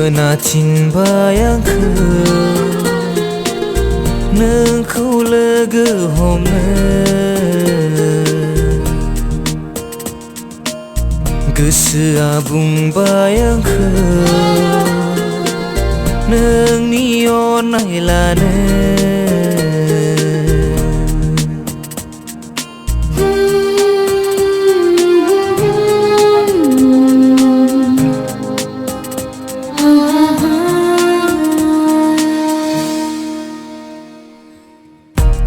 जौमोना थिनबाय आंखौ नोंखौ लोगो हमनो गोसोआ बुंबाय आंखौ नोंनि अननाय लानो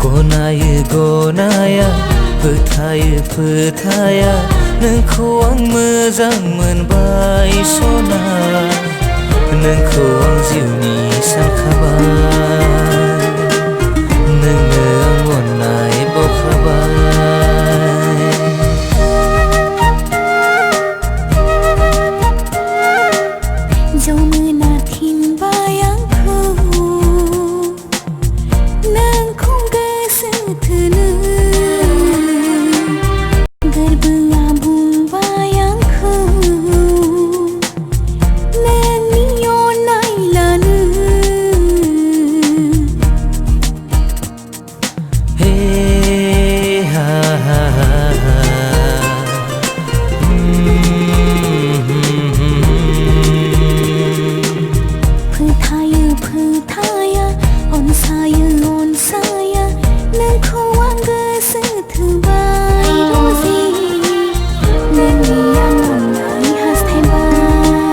गनायो गनाया फोथायो फोथाया नोंखौ आं मोजां मोनबाय सना नोंखौ आं जिउनि सानखाबाय नोंनो आं अननाय बावखाबाय जौमोना थिनबाय आंखौ नोंखौ गोसो थोनो गोरबोआ बुंबाय आंखौ नोंनि अननाय लानो हे हा हा हा फोथायो फोथाया अनसायो अनसाया नोंखौ आं गोसो थोबाय रजे नोंनि आं अननाय हास्थायबाय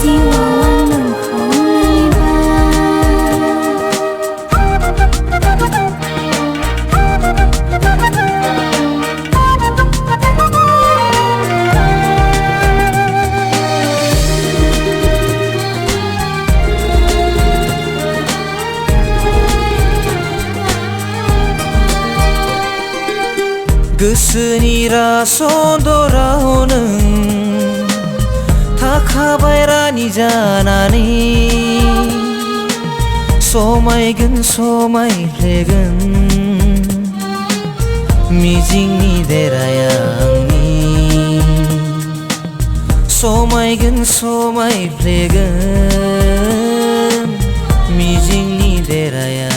जिउआव आं नोंखौ गोसोनि रासन्दराव नों थाखाबाय रानि जानानै समायगोन समायफ्लेगोन मिजिंनि देराया आंनि समायगोन समायफ्लेगोन मिजिंनि देराया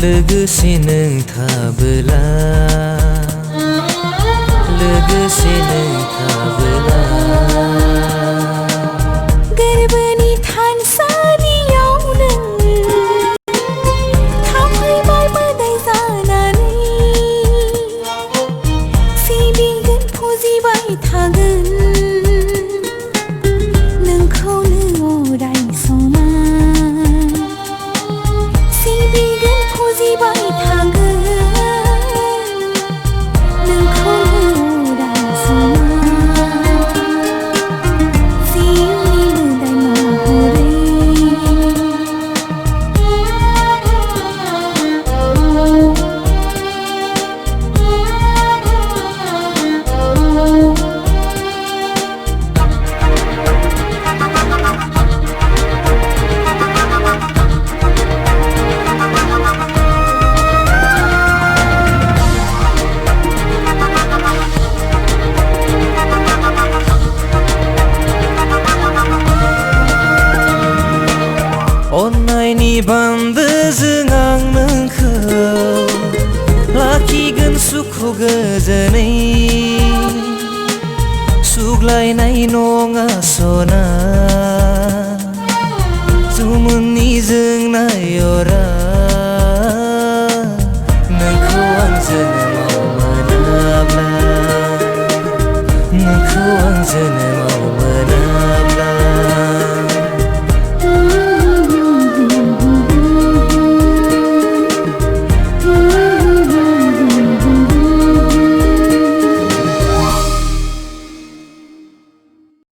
लोगोसे नों थाबोला लोगोसे नों थाबोला गोरबोनि थानसालियाव नों थाफैबाय मोदाय जानानै सिबिगोन फुजिबाय थागोन नोंखौनो अराय समान सिबिगोन फुजिबाय थागोन नोंखौनो अराय समान जिउनि मोदाय अननायनि बान्दोजों आं नोंखौ लाखिगोन सुख गोजोनै सुग्लायनाय नङा सना जौमोननि जोंनाय अरा नोंखौ आं जोङो